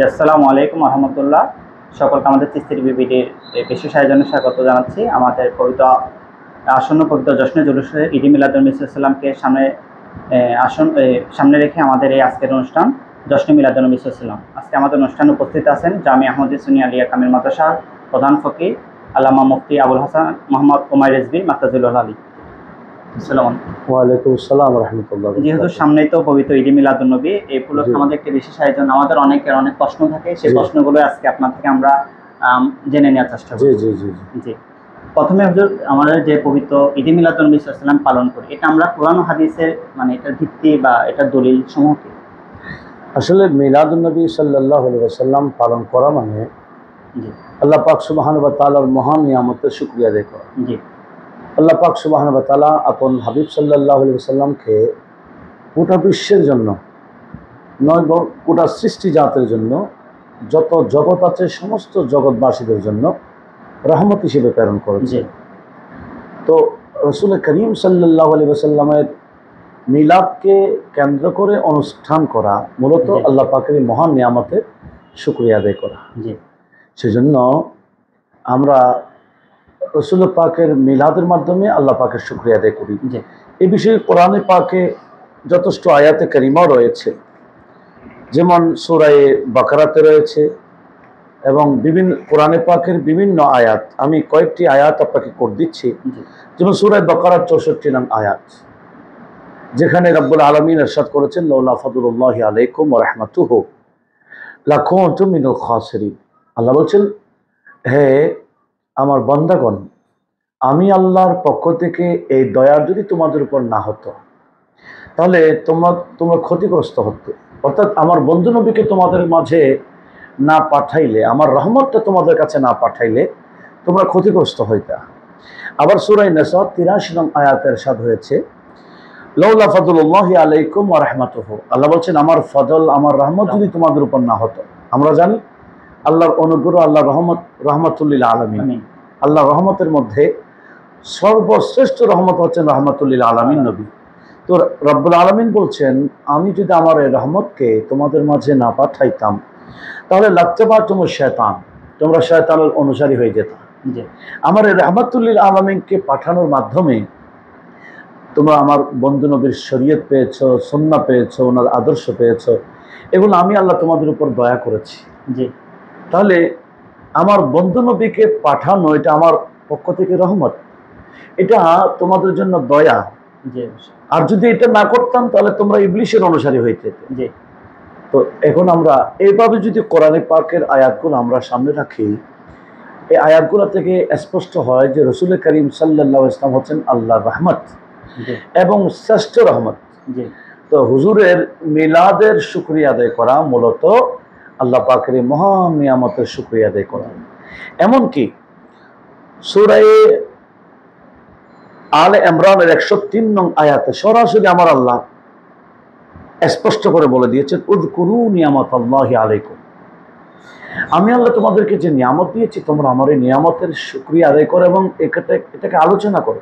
জি, আসসালামু আলাইকুম রহমতুল্লাহ। সকলকে আমাদের তিস্তির বিবিটির বিশেষ আয়োজনে স্বাগত জানাচ্ছি। আমাদের পবিত্র আসন্ন পবিত্র জশ্নে জুলুসে ঈদ মিলাদুন্নবী সাল্লামকে সামনে রেখে আমাদের এই আজকের অনুষ্ঠান জশ্নে মিলাদুন্নবী সাল্লাম। আজকে আমাদের অনুষ্ঠানে উপস্থিত আছেন জামি আহমদ সুন্নি আলিয়া কামিল মাদ্রাসার প্রধান ফকির আল্লামা মুফতি আবুল হাসান মোহাম্মদ ওমাইর রিজভী মাতাজুল্লাহ আলী। ওয়ালাইকুম আসসালাম রাহমাতুল্লাহ। যেহেতু সামনেই তো পবিত্র ঈদ মিলাদুন্নবী, এই উপলক্ষে আমাদের একটি বিশেষ আয়োজন। আমাদের অনেকের অনেক প্রশ্ন থাকে, সেই প্রশ্নগুলো আজকে আপনার থেকে আমরা জেনে নেওয়ার চেষ্টা করি। জি, প্রথমে হুজুর, আমাদের যে পবিত্র ঈদ মিলাদুন্নবী সাল্লাম পালন করি, এটা আমরা কোরআন ও হাদিসের এটার ভিত্তি বা এটার দলিল সমূহ কি? আসলে মিলাদুন্নবী সাল্লাল্লাহু আলাইহি ওয়াসাল্লাম পালন করা মানে আল্লাহ পাক সুবহানাহু ওয়া তাআলার মহান নিয়ামতের শুকরিয়া আদায় করা। জি, আল্লাহ পাক সুবহানাহু ওয়া তাআলা আপন হাবিব সাল্লাল্লাহু আলাইহি ওয়াসাল্লামকে গোটা বিশ্বের জন্য নয়, গোটা সৃষ্টি জাতের জন্য, যত জগৎ আছে সমস্ত জগৎবাসীদের জন্য রহমত হিসেবে প্রেরণ করেছে। তো রাসূল করিম সাল্লাল্লাহু আলাইহি ওয়াসাল্লামের মিলাদকে কেন্দ্র করে অনুষ্ঠান করা মূলত আল্লাহ পাকের মহান নিয়ামতের শুকরিয়া আদায় করা। সেজন্য আমরা রাসূল পাকের মিলাদের মাধ্যমে আল্লাহ পাকের শুকরিয়া আদায় করি। এই বিষয়ে কোরআনে পাকে যথেষ্ট আয়াতে কারিমা রয়েছে, যেমন সূরা বাকারাতে রয়েছে এবং বিভিন্ন কোরআনে পাকের বিভিন্ন আয়াত। আমি কয়েকটি আয়াত আপনাকে করে দিচ্ছি। যেমন সূরা বাকারার 64 নং আয়াত, যেখানে রব্বুল আলামিন ইরশাদ করেছেন, লাউলা ফাদলুল্লাহি আলাইকুম ওয়া রাহমাতুহু লাকুনতুম মিনাল খাসিরিন। আল্লাহ বলছেন, হে আমার বান্দাগণ, আমি আল্লাহর পক্ষ থেকে এই দয়া যদি তোমাদের উপর না হতো তাহলে তোমরা ক্ষতিগ্রস্ত হতে। অর্থাৎ আমার বন্ধু নবীকে তোমাদের মাঝে না পাঠাইলে, আমার রহমতটা তোমাদের কাছে না পাঠাইলে তোমরা ক্ষতিগ্রস্ত হইতা। আবার সূরা নিসা 83 নং আয়াতের ইরশাদ হয়েছে, লাউলা ফাদলুল্লাহি আলাইকুম ওয়া রাহমাতুহু। আল্লাহ বলছেন, আমার ফজল, আমার রহমত যদি তোমাদের উপর না হতো। আমরা জানি আল্লাহর অনুগ্রহ, আল্লাহর রহমত রাহমাতুল লিল আলামিন। আল্লাহর রহমতের মধ্যে সর্বশ্রেষ্ঠ রহমত হচ্ছেন রাহমাতুল লিল আলামিন নবী। তো রব্বুল আলামিন বলছেন, আমি যদি আমার এই রহমতকে তোমাদের মাঝে না পাঠাইতাম তাহলে লাত্তাবাতুমুশ শায়তান, তোমরা শয়তানের অনুসারী হয়ে যেত। আমার এই রাহমাতুল লিল আলামিনকে পাঠানোর মাধ্যমে তোমরা আমার বন্ধু নবীর শরীয়ত পেয়েছো, সুন্নাহ পেয়েছো, ওনার আদর্শ পেয়েছো। এগুলো আমি আল্লাহ তোমাদের উপর দয়া করেছি। তাহলে আমার বন্ধু নবীকে পাঠানো এটা আমার পক্ষ থেকে রহমত, এটা তোমাদের জন্য দয়া। আর যদি এটা না করতাম তাহলে তোমরা ইবলিশের অনুসারী হইতে। তো এখন আমরা এইভাবে যদি কোরআনে পাকের আয়াতগুলো আমরা সামনে রাখি, এই আয়াতগুলো থেকে স্পষ্ট হয় যে রাসূল করিম সাল্লাল্লাহু আলাইহি ওয়াসাল্লাম হচ্ছেন আল্লাহর রহমত এবং শ্রেষ্ঠ রহমত। তো হুজুরের মিলাদের শুকরিয়া আদায় করা মূলত আল্লাহ পাকের মহান নিয়ামতের শুকরিয়া আদায় করা। এমনকি সূরা আলে ইমরানের 103 নং আয়াতে সরাসরি আমার আল্লাহ স্পষ্ট করে বলে দিয়েছেন, উযকুরু নিয়ামাতাল্লাহি আলাইকুম। আমি আল্লাহ তোমাদেরকে যে নিয়ামত দিয়েছি, তোমরা আমার এই নিয়ামতের শুকরিয়া আদায় করো এবং এটাকে আলোচনা করো।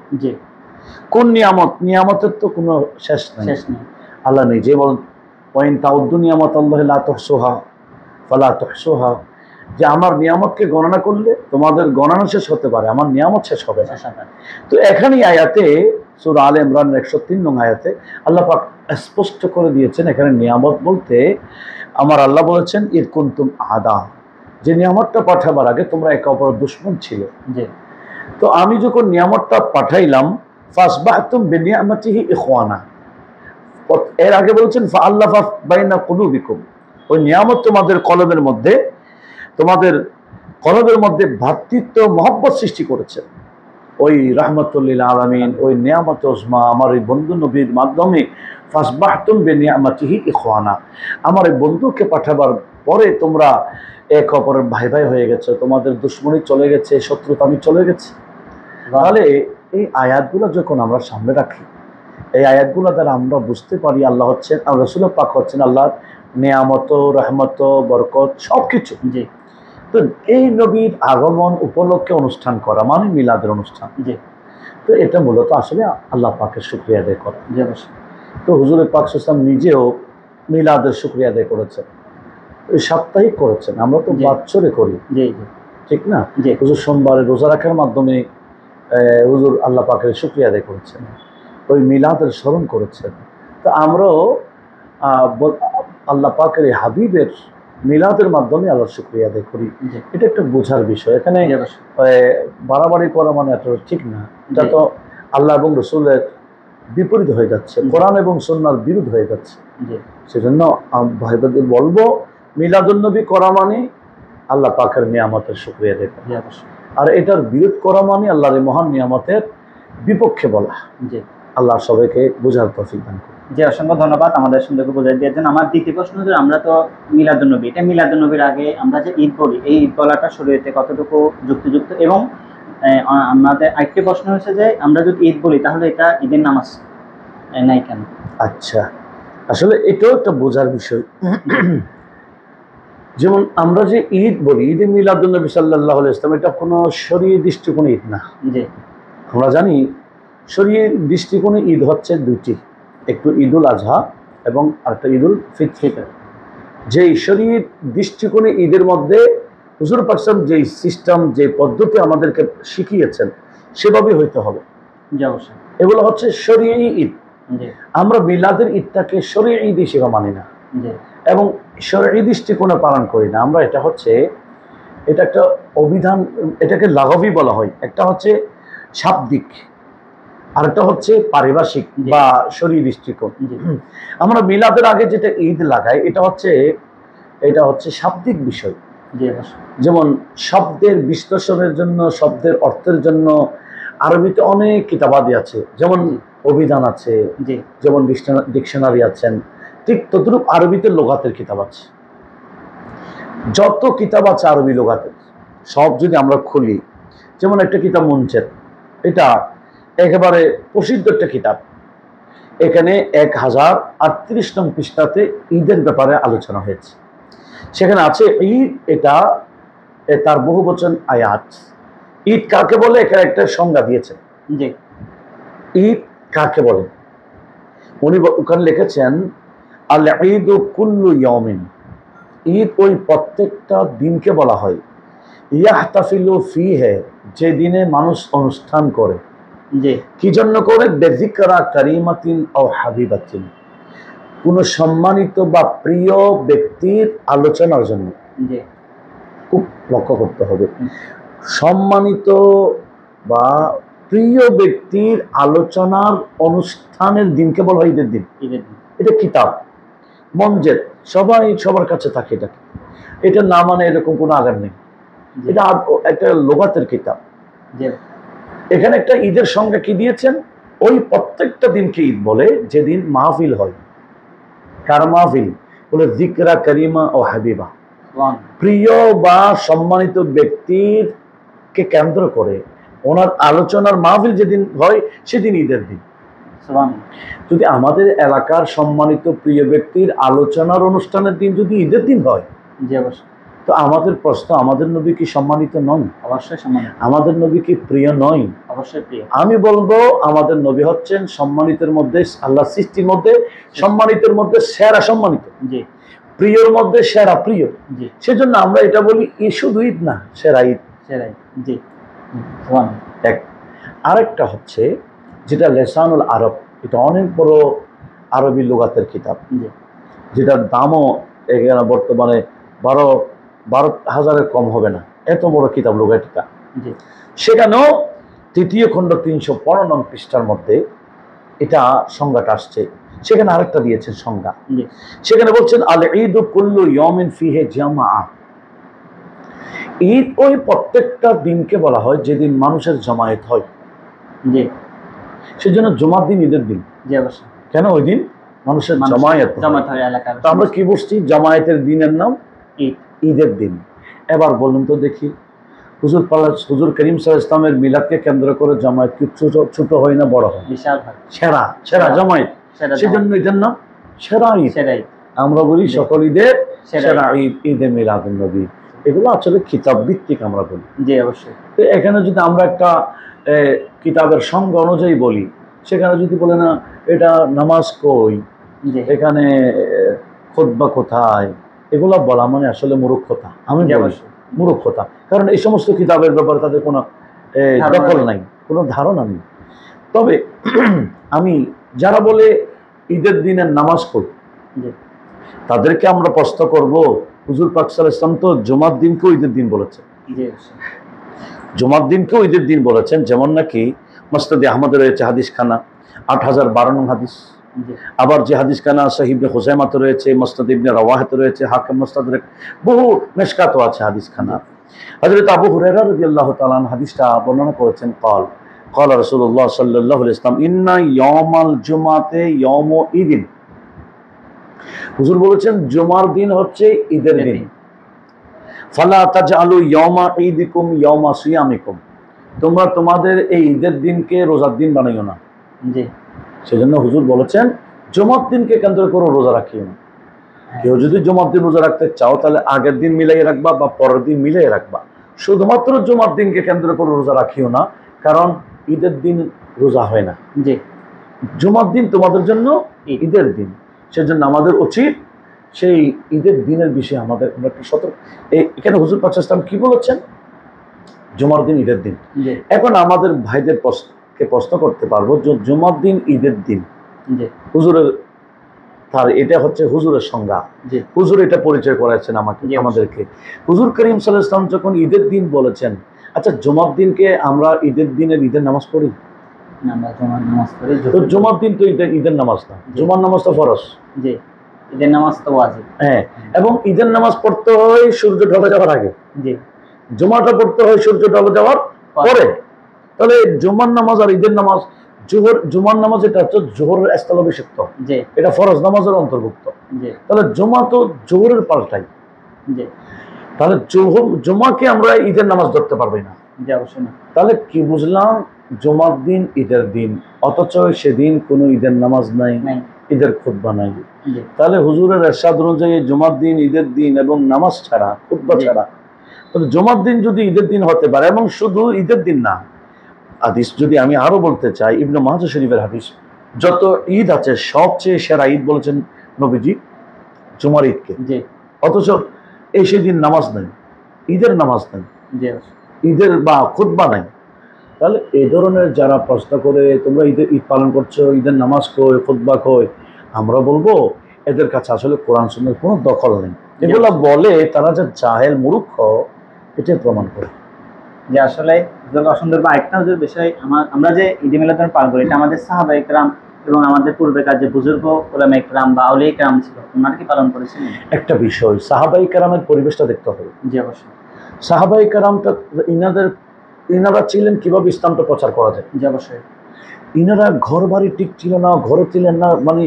কোন নিয়ামত? নিয়ামতের তো কোনো শেষ নেই। আল্লাহ নিজে বলেন, ওয়াইন তাউদ্দু নিয়ামাতাল্লাহি লা তুহসুহা ফালা তুহসুহা, যে আমার নিয়ামতকে গণনা করলে তোমাদের গণনা শেষ হতে পারে, আমার নিয়ামত শেষ হবে না। তো এখানেই আয়াতে সূরা আলে ইমরান 103 নং আয়াতে আল্লাহ পাক স্পষ্ট করে দিয়েছেন, এখানে নিয়ামত বলতে আমার আল্লাহ বলেছেন, ইদ কুনতুম আদা, যে নিয়ামতটা পাঠাবার আগে তোমরা একে অপরের দুশমন ছিলে। তো আমি যখন নিয়ামতটা পাঠাইলাম, ফাসবাহতুম বিনিয়ামাতিহি ইখওয়ানা, এর আগে বলেছেন ফাআল্লাফা বাইনা কুলুবিকুম, ওই নিয়ামত তোমাদের কলবের মধ্যে, তোমাদের কলবের মধ্যে ভ্রাতৃত্ব মহব্বত সৃষ্টি করেছে। ওই রাহমাতুল লিল আলামিন, ওই নিয়ামত উজমা আমার এই বন্ধু নবীর মাধ্যমে ফাসবাহতুম বিনিয়ামাতিহি ইখওয়ানা, আমার এই বন্ধুকে পাঠাবার পরে তোমরা এক অপরের ভাই ভাই হয়ে গেছে, তোমাদের দুশমনি চলে গেছে, শত্রুতামি চলে গেছে। তাহলে এই আয়াতগুলো যখন আমরা সামনে রাখি, এই আয়াতগুলো দ্বারা আমরা বুঝতে পারি আল্লাহ হচ্ছেন, রাসূল পাক হচ্ছেন আল্লাহর নিয়ামত, রহমত, বরকত সবকিছু। তো এই নবীর আগমন উপলক্ষে অনুষ্ঠান করা মানে মিলাদের অনুষ্ঠান। তো এটা মূলত আসলে আল্লাহ পাকের শুকরিয়া আদায় করা। তো হুজুর পাক সাল্লাল্লাহু আলাইহি ওয়াসাল্লাম নিজেও মিলাদের শুকরিয়া আদায় করেছেন। ওই সাপ্তাহিক করেছেন, আমরা তো জি। বাৎসরে করি, জি জি ঠিক না? জি হুজুর সোমবারে রোজা রাখার মাধ্যমে হুজুর আল্লাহ পাকের শুকরিয়া আদায় করেছেন, ওই মিলাদের স্মরণ করেছেন। তো আমরাও আল্লাহ পাকের এই হাবিবের মিলাদের মাধ্যমে আল্লাহর শুকরিয়া আদায় করি। জি এটা একটা বোঝার বিষয়। এখানে জি অবশ্যই। বাড়াবাড়ি করা মানে এটা ঠিক না, এটা জি। তো আল্লাহ এবং রসুলের বিপরীত হয়ে যাচ্ছে, জি। কোরআন এবং সুন্নাহর বিরোধ হয়ে যাচ্ছে। জি সেজন্য ভাইদের বলবো, মিলাদুন্নবী করা মানে আল্লাহ পাকের নিয়ামতের শুকরিয়া আদায় করা, জি অবশ্যই। আর এটার বিরোধ করা মানে আল্লাহর এই মহান নিয়ামতের বিপক্ষে বলা। জি আল্লাহ সবাইকে বোঝার তৌফিক দান করুন। জি অসংখ্য ধন্যবাদ আমাদের সুন্দরকে বোঝাই দিয়েছেন। আমার দ্বিতীয় প্রশ্ন হচ্ছে, আমরা তো মিলাদুন্নবী, এটা মিলাদুন্নবীর আগে আমরা যে ঈদ বলি, এই ঈদ বলাটা শরীয়তে কতটুকু যুক্তিযুক্ত? এবং আমাদের আরেকটি প্রশ্ন হচ্ছে যে, আমরা যদি ঈদ বলি তাহলে এটা ঈদের নামাজ নাই কেন? আচ্ছা, আসলে এটাও একটা বোঝার বিষয়। যেমন আমরা যে ঈদ বলি, ঈদে মিলাদুন্নবী সাল্লাল্লাহু আলাইহি ওয়াসাল্লাম, এটা কোনো শরীয়ী দৃষ্টিকোণে ঈদ না। জি আমরা জানি শরীয়ী দৃষ্টিকোণে ঈদ হচ্ছে দুইটি, একটু ঈদুল আজহা এবং আরেকটা ঈদুল ফিতর। যেই শরীয়ী দৃষ্টিকোণে ঈদের মধ্যে হুজুর পাক সাল্লাল্লাহু আলাইহি ওয়াসাল্লাম যেই সিস্টেম, যে পদ্ধতি আমাদেরকে শিখিয়েছেন, সেভাবে হইতে হবে। জি অবশ্যই। এগুলো হচ্ছে শরীয়ী ঈদ। জি আমরা মিলাদের ঈদটাকে শরীয়ী ঈদ হিসেবে মানি না জি এবং শরীয়ী দৃষ্টিকোণে পালন করি না আমরা। এটা হচ্ছে, এটা একটা অভিধান, এটাকে লাঘবী বলা হয়। একটা হচ্ছে শাব্দিক, আর একটা হচ্ছে পারিভাষিক জি। বা শরীয়ী দৃষ্টিকোণ। জি আমরা মিলাদের আগে যেটা ঈদ লাগাই, এটা হচ্ছে শাব্দিক বিষয়। জি অবশ্যই। যেমন শব্দের বিশ্লেষণের জন্য, শব্দের অর্থের জন্য আরবিতে অনেক কিতাবাদি আছে, যেমন অভিধান আছে, জি যেমন ডিকশনারি আছেন, ঠিক তদ্রূপ আরবিতে লোগাতের কিতাব আছে। যত কিতাব আছে আরবি লোগাতের, সব যদি আমরা খুলি, যেমন একটা কিতাব মুনচের, এটা একেবারে প্রসিদ্ধ একটা কিতাব। এখানে 1038 নং পৃষ্ঠাতে ঈদের ব্যাপারে আলোচনা হয়েছে। সেখানে আছে ঈদ, এটা তার বহু বচন আয়াত। ঈদ কাকে বলে এখানে একটা সংজ্ঞা দিয়েছেন। জি ঈদ কাকে বলে উনি ওখানে লিখেছেন, আল ঈদু কুল্লু ইয়াউমিন, ঈদ ওই প্রত্যেকটা দিনকে বলা হয়, ইয়াহতাফিলু ফিহে, যে দিনে মানুষ অনুষ্ঠান করে। জি কি জন্য করে? বেযিকরা কারিমাতিন আও হাবিবাতিন, কোন সম্মানিত বা প্রিয় ব্যক্তির আলোচনার জন্য। জি খুব লক্ষ্য করতে হবে, সম্মানিত বা প্রিয় ব্যক্তির আলোচনার অনুষ্ঠানের দিনকে বলা হয় ঈদের দিন। ঈদের দিন। এটা কিতাব মঞ্জেদ, সবাই সবার কাছে থাকে। এটা না মানে এরকম কোনো আগার নেই। জি এটা একটা লোগাতের কিতাব। জি এখানে একটা ঈদের সংজ্ঞা কি দিয়েছেন, ওই প্রত্যেকটা দিনকে ঈদ বলে যেদিন মাহফিল হয়। কার মাহফিল? বলে যিকরা করিমা ও হাবিবা, প্রিয় বা সম্মানিত ব্যক্তির কে কেন্দ্র করে ওনার আলোচনার মাহফিল যেদিন হয়, সেদিন ঈদের দিন। যদি আমাদের এলাকার সম্মানিত প্রিয় ব্যক্তির আলোচনার অনুষ্ঠানের দিন যদি ঈদের দিন হয়, জি অবশ্যই, তো আমাদের প্রশ্ন, আমাদের নবী কি সম্মানিত নন? অবশ্যই সম্মানিত। আমাদের নবী কি প্রিয় নয়? অবশ্যই প্রিয়। আমি বলবো আমাদের নবী হচ্ছেন সম্মানিতের মধ্যে, আল্লাহ সৃষ্টির মধ্যে সম্মানিতের মধ্যে সেরা সম্মানিত, জি প্রিয়র মধ্যে সেরা প্রিয়। জি সেজন্য আমরা এটা বলি ঈদ শুধু ঈদ না, সেরা ঈদ। সেরাই। জি এক। আরেকটা হচ্ছে যেটা লেসানুল আরব, এটা অনেক বড় আরবি লুগাতের কিতাব, জি যেটার দামও এখানে বর্তমানে 12,000-এর কম হবে না, এত বড় কিতাব লুগাটিকা। জি সেখানেও তৃতীয় খণ্ড 315 নং পৃষ্ঠার মধ্যে এটা সংজ্ঞাটা আসছে। সেখানে আরেকটা দিয়েছেন সংজ্ঞা, জি সেখানে বলছেন আল ঈদু কুল্লু ইয়াউমিন ফিহি জামাআ, ঈদ ওই প্রত্যেকটা দিনকে বলা হয় যেদিন মানুষের জমায়েত হয়। জি সেজন্য জুমার দিন ঈদের দিন। জি অবশ্যই। কেন? ওই দিন মানুষের জমায়েত হয় এলাকার। তো আমরা কি বুঝছি? জামায়াতের দিনের নাম ঈদ, ঈদের দিন। এবার বলুন তো দেখি, হুজুর করিম সাল্লাল্লাহু আলাইহি ওয়াসাল্লামের মিলাদকে কেন্দ্র করে জামায়াত কি ছোট হয় না বড় হয়? বিশাল হয়। সেরা জামায়াত, সেজন্য এটার নাম সেরা ঈদ। সেরাই আমরা বলি সকল ঈদের সেরা ঈদ, ঈদে মিলাদুন নবী। এগুলো আসলে কিতাব ভিত্তিক আমরা বলি। জি অবশ্যই। তো এখানে যদি আমরা একটা কিতাবের সংজ্ঞা অনুযায়ী বলি, সেখানে যদি বলে না এটা নামাজ কই, জি এখানে খুতবা কোথায়, এগুলা বলা মানে আসলে মূর্খতা। আমি জি, বলি অবশ্যই। মূর্খতা, কারণ এই সমস্ত কিতাবের ব্যাপারে তাদের কোনো ধারণা দখল নেই। নাই, কোনো ধারণা নেই। তবে আমি যারা বলে ঈদের দিনের নামাজ পড়ি, জি, তাদেরকে আমরা প্রশ্ন করব, হুজুর পাক সাল্লাল্লাহু আলাইহি ওয়াসাল্লাম তো জুমার দিনকেও ঈদের দিন বলেছেন, জি, অবশ্যই। জুমার দিনকেও ঈদের দিন বলেছেন। যেমন নাকি মুসনাদে আহমদে রয়েছে হাদিস খানা 8012 নং হাদিস, জি, আবার যে হাদিস খানা সহিহ ইবনে খুজাইমাতে রয়েছে, মুসনাদ ইবনে রাওয়াহাতে রয়েছে, হাকিম মুস্তাদরাক, বহু মিশকাতও আছে হাদিস খানা। হযরত আবু হুরায়রা রাদিয়াল্লাহু তাআলা আনহু হাদিসটা বর্ণনা করেছেন, قال رسول الله صلى الله عليه وسلم إن يوم الجمعة يوم ঈদ। হুজুর বলেছেন জুমার দিন হচ্ছে ঈদের দিন। ফালা তাজআলু ইয়াওমা ঈদিকুম ইয়াওমা সিয়ামিকুম, তোমরা তোমাদের এই ঈদের দিনকে রোজার দিন বানাইও না। জি, সেজন্য হুজুর বলেছেন জুমার দিনকে কেন্দ্র করে রোজা রাখিও না। কেউ যদি জুমার দিন রোজা রাখতে চাও তাহলে আগের দিন মিলাই রাখবা বা পরের দিন মিলাই রাখবা, শুধুমাত্র জুমার দিনকে কেন্দ্র করে রোজা রাখিও না, কারণ ঈদের দিন রোজা হয় না। জি, জুমার দিন তোমাদের জন্য ঈদের দিন, সেজন্য আমাদের উচিত সেই ঈদের দিনের বিষয়ে আমাদের একটু সতর্ক। এখানে হুজুর পাক সাল্লাল্লাহু আলাইহি ওয়াসাল্লাম কি বলেছেন? জুমার দিন ঈদের দিন। জি, এখন আমাদের ভাইদের প্রশ্ন করতে পারবো যে জুমার দিন ঈদের দিন, জি, হুজুরের তার এটা হচ্ছে হুজুরের সংজ্ঞা, জি, হুজুর এটা পরিচয় করাচ্ছেন আমাকে, জি, আমাদেরকে। হুজুর করিম সাল্লাল্লাহু আলাইহি ওয়াসাল্লাম যখন ঈদের দিন বলেছেন, আচ্ছা জুমার দিনকে আমরা ঈদের দিনের ঈদের নামাজ পড়ি? আমরা জুমার নামাজ পড়ি। তো জুমার দিন তো ঈদের নামাজ না, জুমার নামাজ তো ফরজ। জি, ঈদের নামাজ তো ওয়াজিব। হ্যাঁ, এবং ঈদের নামাজ পড়তে হয় সূর্য ঢলে যাওয়ার আগে, জি, জুমাটা পড়তে হয় সূর্য ঢলে যাওয়ার পরে। তাহলে জুমার নামাজ আর ঈদের নামাজ, জুমার নামাজ এটা হচ্ছে জোহরের স্থলাভিষিক্ত, জি, এটা ফরজ নামাজের অন্তর্ভুক্ত। জি, তাহলে জুমা তো জোহরের পাল্টাই, জি, তাহলে জুমাকে আমরা ঈদের নামাজ ধরতে পারবই না। জি, অবশ্যই না। তাহলে কি বুঝলাম? জুমার দিন ঈদের দিন, অথচ সেদিন কোনো ঈদের নামাজ নাই, নাই। ঈদের খুতবা নাই। জি, তাহলে হুজুরের ইরশাদ অনুযায়ী জুমার দিন ঈদের দিন এবং নামাজ ছাড়া, খুতবা জি, ছাড়া, তাহলে জুমার দিন যদি ঈদের দিন হতে পারে, এবং শুধু ঈদের দিন না, হাদিস যদি আমি আরো বলতে চাই, ইবনে মাজাহ শরীফের হাদিস, যত ঈদ আছে সবচেয়ে সেরা ঈদ বলেছেন নবীজি জুমার ঈদকে। জি, অথচ এই সেদিন নামাজ নেই, ঈদের নামাজ নেই, জি, অবশ্যই। ঈদের বা খুতবা নাই। তাহলে এই ধরনের যারা প্রশ্ন করে তোমরা ঈদ পালন করছো, ঈদের নামাজ কই, খুতবা কই, আমরা বলবো এদের কাছে আসলে কোরআন সুন্নাহর কোনো দখল নেই। এগুলা বলে তারা যে জাহেল মূর্খ, এটাই প্রমাণ করে। যে আসলে অসুন্দর বা একটা হুজুর বিষয়, আমরা যে ঈদ মিলাদুন পালন করি, এটা আমাদের সাহাবায়ে কেরাম এবং আমাদের পূর্বেকার যে বুজুর্গ উলামায়ে কেরাম বা আউলিয়ায়ে কেরাম ছিল, ওনারা কি পালন করেছিলেন? একটা বিষয়, সাহাবায়ে কেরামের পরিবেশটা দেখতে হবে। জি, অবশ্যই। সাহাবায়ে কেরামটা ইনারা ছিলেন কিভাবে ইসলামটা প্রচার করা যায়। জি, অবশ্যই। ইনারা ঘর বাড়ি ঠিক ছিল না, ঘরে ছিলেন না, মানে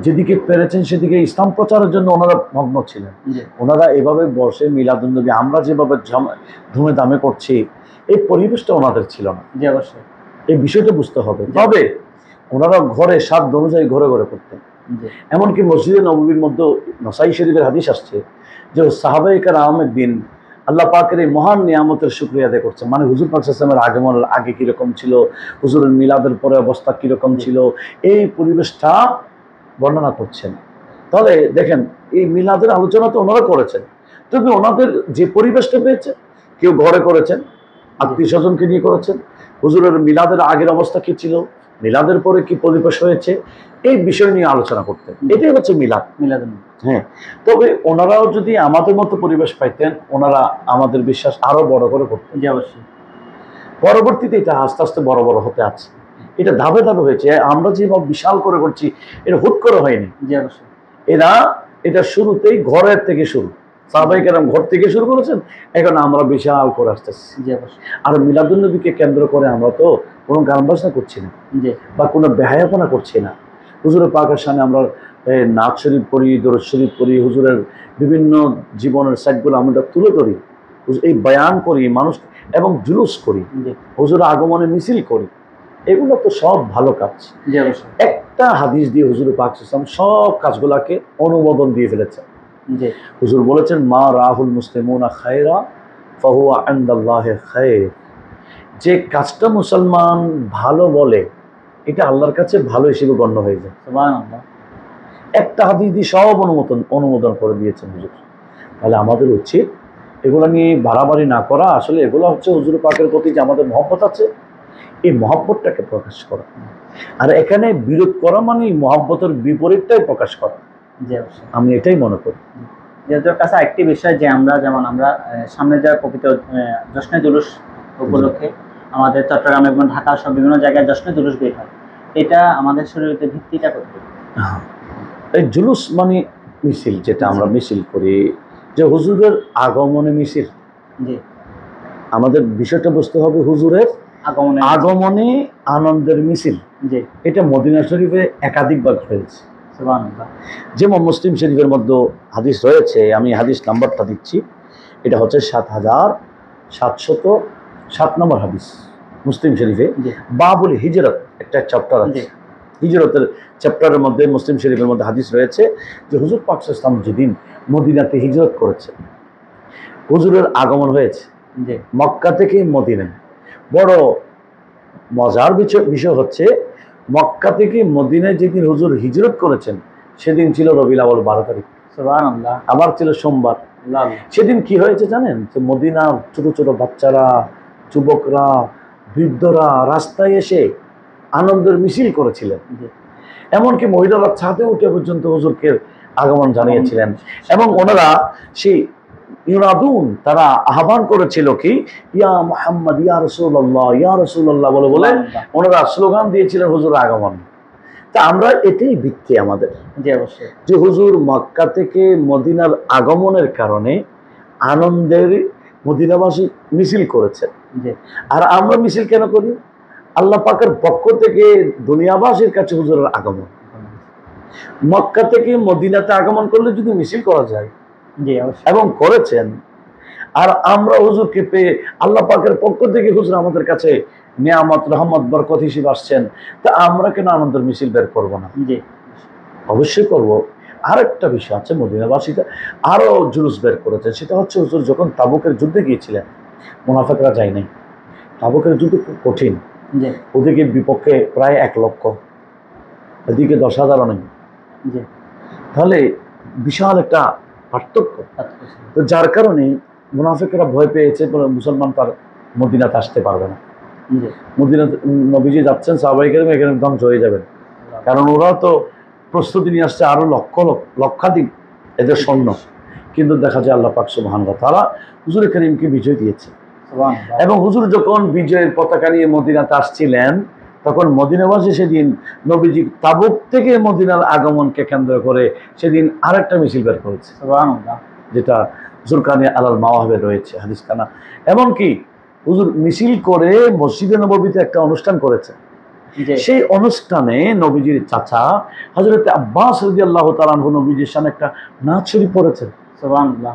যেদিকে পেরেছেন সেদিকে ইসলাম প্রচারের জন্য ওনারা মগ্ন ছিলেন। জি, ওনারা এভাবে বসে মিলাদুন নবী আমরা যেভাবে ধুমে দামে করছি, এই পরিবেশটা ওনাদের ছিল না। জি, অবশ্যই। এই বিষয়টা বুঝতে হবে। তবে ওনারা ঘরে সাধ্য অনুযায়ী ঘরে ঘরে করতেন। জি, এমনকি মসজিদে নববীর মধ্যে নাসাই শরীফের হাদিস আসছে যে সাহাবায়ে কেরাম একদিন আল্লাহ পাকের এই মহান নিয়ামতের শুকরিয়া আদায় করছেন। মানে হুজুর পাক সাল্লাল্লাহু আলাইহি ওয়াসাল্লামের আগমনের আগে কিরকম ছিল, হুজুরের মিলাদের পরে অবস্থা কিরকম ছিল, এই পরিবেশটা বর্ণনা করছেন। তাহলে দেখেন এই মিলাদের আলোচনা তো ওনারা করেছেন, তবে ওনাদের যে পরিবেশটা পেয়েছে, কেউ ঘরে করেছেন, আত্মীয় স্বজনকে নিয়ে করেছেন, হুজুরের মিলাদের আগের অবস্থা কি ছিল, মিলাদের পরে কি পরিবেশ হয়েছে, এই বিষয় নিয়ে আলোচনা করতেন। এটাই হচ্ছে মিলাদ। মিলাদুন নবী। হ্যাঁ, তবে ওনারাও যদি আমাদের মতো পরিবেশ পাইতেন, ওনারা আমাদের বিশ্বাস আরো বড় করে করতেন। জি, অবশ্যই। পরবর্তীতে এটা আস্তে আস্তে বড় বড় হতে আছে, এটা ধাপে ধাপে হয়েছে। আমরা যেভাবে বিশাল করে করছি, এটা হুট করে হয়নি। জি, অবশ্যই। এটা শুরুতেই ঘরের থেকে শুরু, সাহাবায়ে কেরাম ঘর থেকে শুরু করেছেন, এখন আমরা বিশাল করে আসতেছি। জি, অবশ্যই। আর মিলাদুন নবীকে কেন্দ্র করে আমরা তো কোনো গান বাজনা করছি না, জি, বা কোনো বেহায়াপনা করছি না। হুজুরের পাকের সামনে আমরা নাত শরীফ পড়ি, দরুদ শরীফ পড়ি, হুজুরের বিভিন্ন জীবনের সাইডগুলো আমরা তুলে ধরি, এই বয়ান করি মানুষ, এবং জুলুস করি, জি, হুজুরের আগমনে মিছিল করি। এগুলো তো সব ভালো কাজ। জি, অবশ্যই। একটা হাদিস দিয়ে হুজুর পাক সাল্লাল্লাহু আলাইহি ওয়াসাল্লাম সব কাজগুলাকে অনুমোদন দিয়ে ফেলেছেন। জি, হুজুর বলেছেন মা রাহুল মুসলিমুনা খায়রা ফাহুয়া ইনদাল্লাহি খায়র, যে কাজটা মুসলমান ভালো বলে এটা আল্লাহর কাছে ভালো হিসেবে গণ্য হয়ে যায়। সুবহানাল্লাহ। একটা হাদিস দিয়ে সব অনুমোদন করে দিয়েছেন হুজুর। তাহলে আমাদের উচিত এগুলো নিয়ে বাড়াবাড়ি না করা। আসলে এগুলো হচ্ছে হুজুর পাকের প্রতি যে আমাদের মহব্বত আছে, এই মহব্বতটাকে প্রকাশ করা। আর এখানে বিরোধ করা মানে মহব্বতের বিপরীতটাই প্রকাশ করা। জি অবশ্যই। আমি এটাই মনে করি। যেহেতু কাছে একটি বিষয় যে আমরা যেমন আমরা সামনে যা পবিত্র জশ্নে জুলুস উপলক্ষে আমাদের চট্টগ্রাম এবং ঢাকা সব বিভিন্ন জায়গায় জশ্নে জুলুস বের হয়, এটা আমাদের শরীরের ভিত্তিটা করতে এই জুলুস মানে মিছিল, যেটা আমরা মিছিল করি, যে হুজুরের আগমনে মিছিল। জি, আমাদের বিষয়টা বুঝতে হবে, হুজুরের আগমনে আনন্দের মিছিল। জি, এটা মদিনা শরীফে একাধিকবার হয়েছে। সুবহানাল্লাহ। যেমন মুসলিম শরীফের মধ্যে হাদিস রয়েছে, আমি হাদিস নাম্বারটা দিচ্ছি, এটা হচ্ছে ৭৭০৭ নম্বর হাদিস মুসলিম শরীফে। বাবুল হিজরত একটা চ্যাপ্টার আছে, হিজরতের চ্যাপ্টারের মধ্যে মুসলিম শরীফের মধ্যে হাদিস রয়েছে যে হুজুর পাক সাল্লাল্লাহু আলাইহি ওয়াসাল্লাম যেদিন মদিনাতে হিজরত করেছে, হুজুরের আগমন হয়েছে মক্কা থেকে মদিনায়। বড় মজার বিষয় হচ্ছে, মক্কা থেকে মদিনায় যেদিন হুজুর হিজরত করেছেন সেদিন ছিল রবিউল আউয়াল 12 তারিখ, সুবহানাল্লাহ, আবার ছিল সোমবার। সেদিন কি হয়েছে জানেন? যে মদিনার ছোট ছোট বাচ্চারা, যুবকরা, বৃদ্ধরা রাস্তায় এসে আনন্দের মিছিল করেছিলেন। এমনকি মহিলারা ছাদে উঠে পর্যন্ত হুজুরকে আগমন জানিয়েছিলেন। এবং ওনারা সেই ইউনাদুন, তারা আহ্বান করেছিল কি, ইয়া মুহাম্মদ, ইয়া রাসূলুল্লাহ, ইয়া রাসূলুল্লাহ বলে বলে ওনারা স্লোগান দিয়েছিলেন হুজুর আগমন। তা আমরা এটাই ভিত্তি আমাদের, যে হুজুর মক্কা থেকে মদিনার আগমনের কারণে আনন্দের মদিনাবাসী মিছিল করেছেন। আর আমরা মিছিল কেন করি? আল্লাহ পাকের পক্ষ থেকে দুনিয়াবাসীর কাছে হুজুরের আগমন। মক্কা থেকে মদিনাতে আগমন করলে যদি মিছিল করা যায়, এবং করেছেন, আর আমরা হুজুরকে পেয়ে আল্লাহ পাকের পক্ষ থেকে হুজুর আমাদের কাছে নিয়ামত, রহমত, বরকত হিসেবে আসছেন, তা আমরা কেন আনন্দের মিছিল বের করবো না? অবশ্যই করব। আরেকটা বিষয় আছে, মদিনাবাসীরা আরো জুলুস বের করেছে, সেটা হচ্ছে হুজুর যখন তাবুকের যুদ্ধে গিয়েছিলেন, মুনাফিকরা যায় নাই। তাবুকের যুদ্ধ খুব কঠিন, ওদিকে বিপক্ষে প্রায় 1 লক্ষ, এদিকে 10,000 নেই। তাহলে বিশাল একটা পার্থক্য। তো যার কারণে মুনাফিকরা ভয় পেয়েছে, মুসলমান তার মদিনাতে আসতে পারবে না। মদিনা নবীজি যাচ্ছেন, সাহাবায়ে কেরাম এখানে ধ্বংস হয়ে যাবেন, কারণ ওরা তো প্রস্তুতি নিয়ে আসছে আরো লক্ষাধিক এদের সৈন্য। কিন্তু দেখা যায় আল্লাহ পাক সুবহানাহু ওয়া তাআলা হুজুর করিমকে বিজয় দিয়েছে। এবং হুজুর যখন বিজয়ের পতাকা নিয়ে মদিনাতে আসছিলেন, তখন মদিনাবাসী সেদিন নবীজি তাবুক থেকে মদিনার আগমনকে কেন্দ্র করে সেদিন আরেকটা মিছিল বের করেছে, যেটা জুরকানে আলাল মাওয়াহিবে রয়েছে হাদিসখানা। এমনকি হুজুর মিছিল করে মসজিদে নববীতে একটা অনুষ্ঠান করেছে। সেই অনুষ্ঠানে নবীজির চাচা হযরত আব্বাস রাদিয়াল্লাহু তাআলা আনহু নবীজির সামনে একটা নাচ শরীফ পড়েছেন। সুবহানাল্লাহ।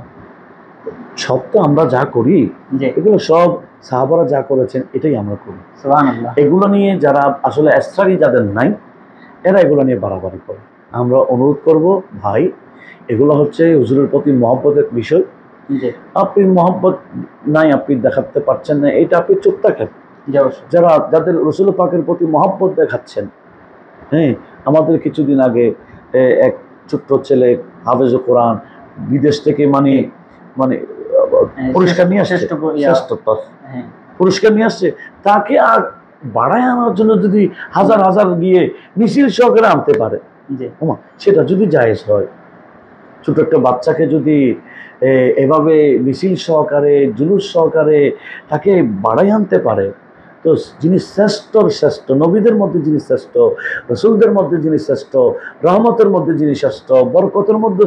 সব তো আমরা যা করি, এগুলো সব সাহাবারা যা করেছেন এটাই আমরা করি। সুবহানাল্লাহ। এগুলো নিয়ে যারা আসলে এসরারি যাদের নাই, এরা এগুলো নিয়ে বাড়াবাড়ি করে। আমরা অনুরোধ করব, ভাই, এগুলো হচ্ছে হুজুরের প্রতি মহব্বতের বিষয়। আপনি মহব্বত নাই, আপনি দেখাতে পারছেন না, এটা আপনি চুপ থাকেন। যাদের রাসূল পাকের প্রতি মহব্বত দেখাচ্ছেন, হ্যাঁ, আমাদের কিছুদিন আগে এক ছোট্ট ছেলে হাফেজ কোরআন বিদেশ থেকে মানে পুরস্কার নিয়ে আসছে, পুরস্কার নিয়ে আসছে, তাকে আর বাড়ায় আনার জন্য যদি হাজার হাজার গিয়ে মিছিল সহকারে আনতে পারে, সেটা যদি জায়েজ হয়, ছোট একটা বাচ্চাকে যদি এভাবে মিছিল সহকারে, জুলুস সহকারে তাকে বাড়াই আনতে পারে, তো যিনি শ্রেষ্ঠর শ্রেষ্ঠ, নবীদের মধ্যে যিনি শ্রেষ্ঠ, রাসূলদের মধ্যে যিনি শ্রেষ্ঠ, রহমতের মধ্যে যিনি শ্রেষ্ঠ, বরকতের মধ্যে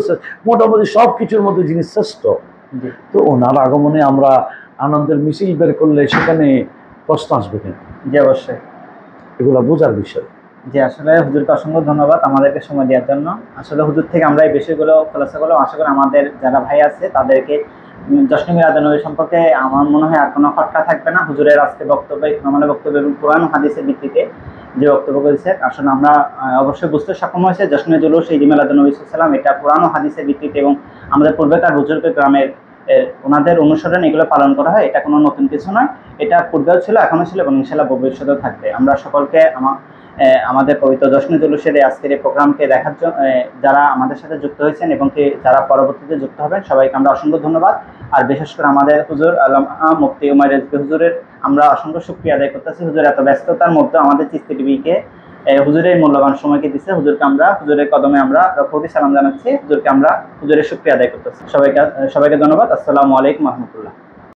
মোটামুটি সব কিছুর মধ্যে যিনি শ্রেষ্ঠ, তো ওনার আগমনে আমরা আনন্দের মিছিল বের করলে সেখানে প্রশ্ন আসবে কেন? জি অবশ্যই, এগুলো বোঝার বিষয়। জি, আসলে হুজুরকে অসংখ্য ধন্যবাদ আমাদেরকে সময় দেওয়ার জন্য। আসলে হুজুর থেকে আমরা এই বিষয়গুলো খোলাসা করলাম। আশা করি আমাদের যারা ভাই আছে তাদেরকে জশ্নে মিলাদুন নবী সম্পর্কে আমার মনে হয় আর কোনো খটকা থাকবে না। হুজুরের আজকে বক্তব্য, আমাদের বক্তব্য এবং কোরআন হাদিসের ভিত্তিতে যে বক্তব্য করেছে, আসলে আমরা অবশ্যই বুঝতে সক্ষম হয়েছে জশ্নে জুলুস ঈদ মিলাদুন নবী সাল্লাল্লাহু আলাইহি ওয়াসাল্লাম এটা কোরআন ও হাদিসের ভিত্তিতে, এবং আমাদের পূর্বেকার বুজুর্গ গ্রামের ওনাদের অনুসরণ এগুলো পালন করা হয়। এটা কোনো নতুন কিছু নয়, এটা পূর্বেও ছিল, এখনও ছিল এবং ইনশাআল্লাহ ভবিষ্যতেও থাকবে। আমরা সকলকে আমাদের পবিত্র জশ্ন জুলুসের আজকের এই প্রোগ্রামকে দেখার জন্য যারা আমাদের সাথে যুক্ত হয়েছেন এবং যারা পরবর্তীতে যুক্ত হবেন, সবাইকে আমরা অসংখ্য ধন্যবাদ। আর বিশেষ করে আমাদের হুজুর আল্লামা মুফতি উমাইর রিজভী হুজুরের আমরা অসংখ্য শুকরিয়া আদায় করতেছি। হুজুর এত ব্যস্ততার মধ্যে আমাদের চিস্তি টিভিকে হুজুরের মূল্যবান সময়কে দিচ্ছে। হুজুরকে আমরা হুজুরের কদমে আমরা লক্ষ সালাম জানাচ্ছি। হুজুরকে আমরা হুজুরের শুকরিয়া আদায় করতেছি। সবাইকে ধন্যবাদ। আসসালামু আলাইকুম রহমতুল্লাহ।